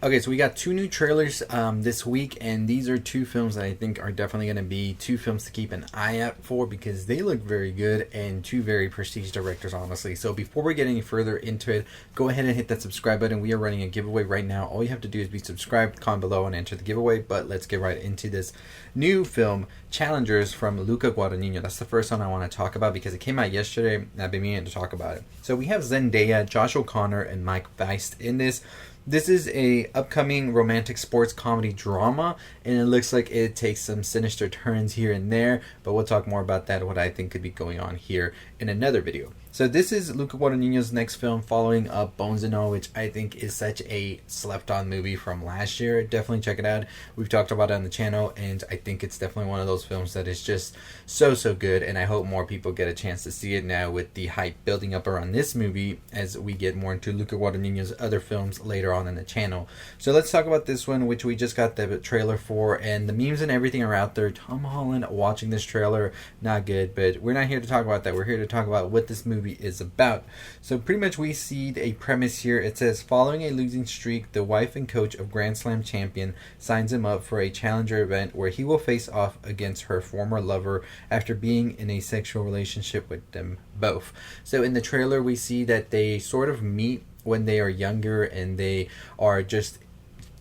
Okay, so we got two new trailers this week, and these are two films that I think are definitely going to be two films to keep an eye out for because they look very good and two very prestigious directors, honestly. So before we get any further into it, go ahead and hit that subscribe button. We are running a giveaway right now. All you have to do is be subscribed, comment below, and enter the giveaway. But let's get right into this new film, Challengers, from Luca Guadagnino. That's the first one I want to talk about because it came out yesterday, and I've been meaning to talk about it. So we have Zendaya, Josh O'Connor, and Mike Feist in this. This is a upcoming romantic sports comedy drama, and it looks like it takes some sinister turns here and there, but we'll talk more about that, what I think could be going on here in another video. So this is Luca Guadagnino's next film following up Bones and All, which I think is such a slept-on movie from last year. Definitely check it out. We've talked about it on the channel, and I think it's definitely one of those films that is just so good, and I hope more people get a chance to see it now with the hype building up around this movie as we get more into Luca Guadagnino's other films later on in the channel. So let's talk about this one, which we just got the trailer for, and the memes and everything are out there. Tom Holland watching this trailer, not good, but we're not here to talk about that. We're here to talk about what this movie is about. So pretty much we see a premise here. It says, following a losing streak, the wife and coach of Grand Slam champion signs him up for a challenger event where he will face off against her former lover after being in a sexual relationship with them both. So in the trailer we see that they sort of meet when they are younger, and they are just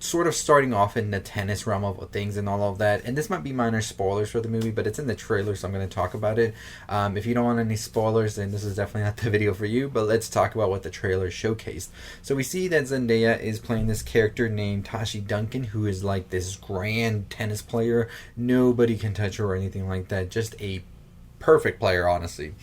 sort of starting off in the tennis realm of things and all of that. And this might be minor spoilers for the movie, but it's in the trailer, so I'm going to talk about it. If you don't want any spoilers, then this is definitely not the video for you, but let's talk about what the trailer showcased. So we see that Zendaya is playing this character named Tashi Duncan, who is like this grand tennis player. Nobody can touch her or anything like that. Just a perfect player, honestly.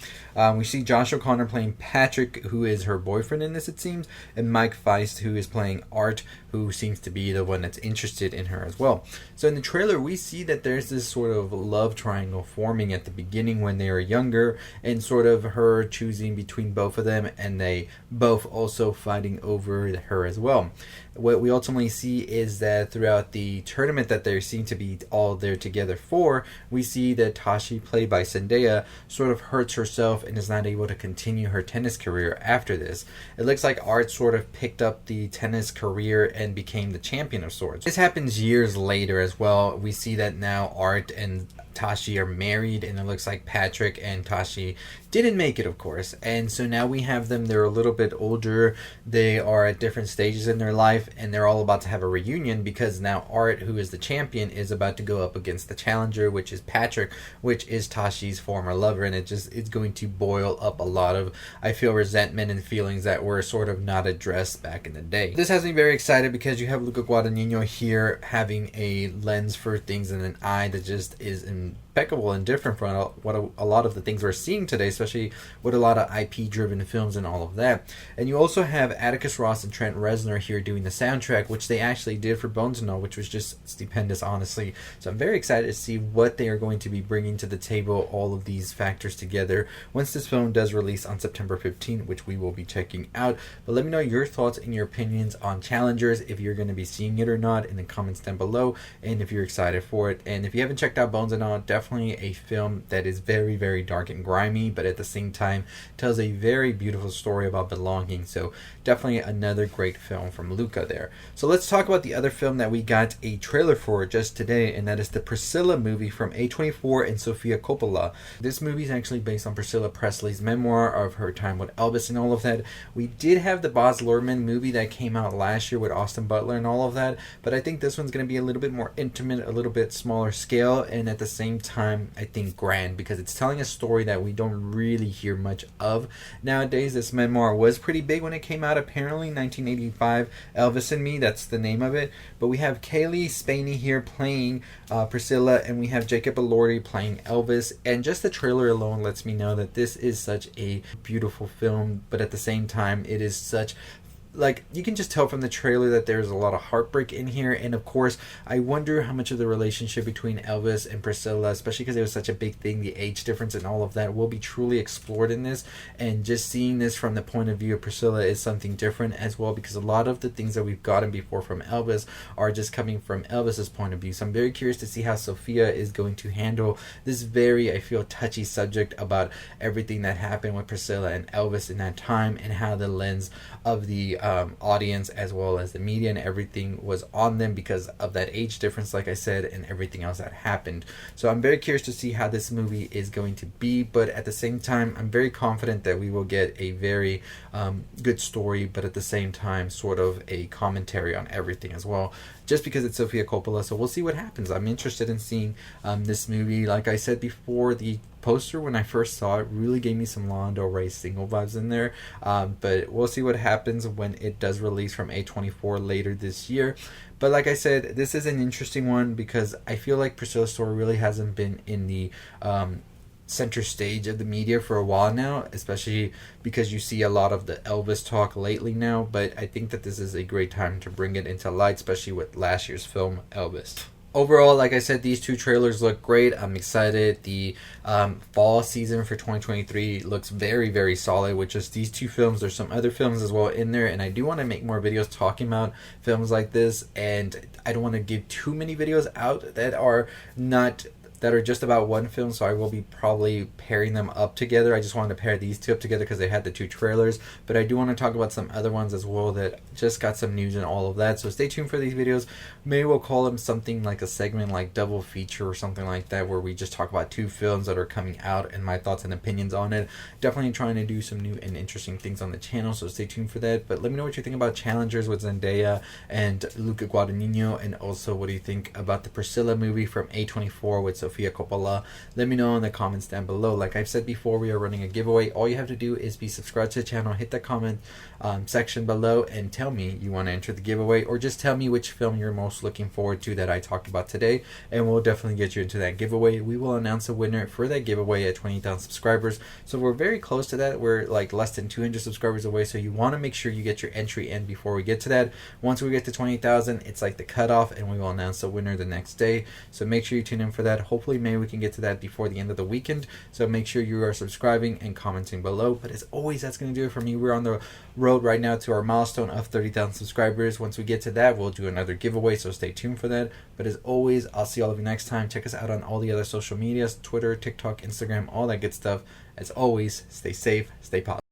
We see Josh O'Connor playing Patrick, who is her boyfriend in this, it seems, and Mike Feist, who is playing Art, who seems to be the one that's interested in her as well. So in the trailer, we see that there's this sort of love triangle forming at the beginning when they are younger, and sort of her choosing between both of them, and they both also fighting over her as well. What we ultimately see is that throughout the tournament that they seem to be all there together for, we see that Tashi, played by Zendaya, sort of hurts herself and is not able to continue her tennis career after this. It looks like Art sort of picked up the tennis career and became the champion of sorts. This happens years later as well. We see that now Art and Tashi are married, and it looks like Patrick and Tashi didn't make it, of course. And so now we have them, they're a little bit older, they are at different stages in their life, and they're all about to have a reunion because now Art, who is the champion, is about to go up against the challenger, which is Patrick, which is Tashi's former lover, and it's going to boil up a lot of, I feel, resentment and feelings that were sort of not addressed back in the day. This has me very excited because you have Luca Guadagnino here having a lens for things and an eye that just is impeccable and different from what a lot of the things we're seeing today, especially with a lot of IP driven films and all of that. And you also have Atticus Ross and Trent Reznor here doing the soundtrack, which they actually did for Bones and All, which was just stupendous, honestly. So I'm very excited to see what they are going to be bringing to the table, all of these factors together, once this film does release on September 15th, which we will be checking out. But let me know your thoughts and your opinions on Challengers, if you're going to be seeing it or not, in the comments down below, and if you're excited for it. And if you haven't checked out Bones and All, definitely a film that is very dark and grimy, but at the same time tells a very beautiful story about belonging. So definitely another great film from Luca there. So let's talk about the other film that we got a trailer for just today, and that is the Priscilla movie from A24 and Sofia Coppola. This movie is actually based on Priscilla Presley's memoir of her time with Elvis and all of that. We did have the Baz Luhrmann movie that came out last year with Austin Butler and all of that, but I think this one's going to be a little bit more intimate, a little bit smaller scale, and at the same time I think grand, because it's telling a story that we don't really hear much of nowadays. This memoir was pretty big when it came out, apparently, 1985. Elvis and Me, that's the name of it. But we have Kaylee Spaney here playing Priscilla, and we have Jacob Elordi playing Elvis, and just the trailer alone lets me know that this is such a beautiful film, but at the same time it is such, like, you can just tell from the trailer that there's a lot of heartbreak in here. And of course, I wonder how much of the relationship between Elvis and Priscilla, especially because it was such a big thing, the age difference and all of that, will be truly explored in this. And just seeing this from the point of view of Priscilla is something different as well, because a lot of the things that we've gotten before from Elvis are just coming from Elvis's point of view. So I'm very curious to see how Sophia is going to handle this very, I feel, touchy subject about everything that happened with Priscilla and Elvis in that time, and how the lens of the audience as well as the media and everything was on them because of that age difference, like I said, and everything else that happened. So I'm very curious to see how this movie is going to be, but at the same time, I'm very confident that we will get a very good story, but at the same time, sort of a commentary on everything as well, just because it's Sofia Coppola. So we'll see what happens. I'm interested in seeing this movie. Like I said before, the poster when I first saw it really gave me some Lana Del Rey single vibes in there, but we'll see what happens when it does release from A24 later this year. But like I said, this is an interesting one because I feel like Priscilla's story really hasn't been in the center stage of the media for a while now, especially because you see a lot of the Elvis talk lately now. But I think that this is a great time to bring it into light, especially with last year's film Elvis. Overall, like I said, these two trailers look great. I'm excited. The fall season for 2023 looks very, very solid with just these two films. There's some other films as well in there, and I do want to make more videos talking about films like this, and I don't want to give too many videos out that are just about one film, so I will be probably pairing them up together. I just wanted to pair these two up together because they had the two trailers, but I do want to talk about some other ones as well that just got some news and all of that, so stay tuned for these videos. Maybe we'll call them something like a segment like double feature or something like that, where we just talk about two films that are coming out and my thoughts and opinions on it. Definitely trying to do some new and interesting things on the channel, so stay tuned for that. But let me know what you think about Challengers with Zendaya and Luca Guadagnino, and also what do you think about the Priscilla movie from A24 with Sofia Coppola. Let me know in the comments down below. Like I've said before, we are running a giveaway. All you have to do is be subscribed to the channel, hit the comment section below, and tell me you want to enter the giveaway, or just tell me which film you're most looking forward to that I talked about today, and we'll definitely get you into that giveaway. We will announce a winner for that giveaway at 20,000 subscribers, so we're very close to that. We're like less than 200 subscribers away, so you want to make sure you get your entry in before we get to that. Once we get to 20,000, it's like the cutoff, and we will announce the winner the next day, so make sure you tune in for that. Hopefully maybe we can get to that before the end of the weekend, so make sure you are subscribing and commenting below. But as always, that's going to do it for me. We're on the road right now to our milestone of 30,000 subscribers. Once we get to that, we'll do another giveaway, so stay tuned for that. But as always, I'll see all of you next time. Check us out on all the other social medias, Twitter, TikTok, Instagram, all that good stuff. As always, stay safe, stay positive.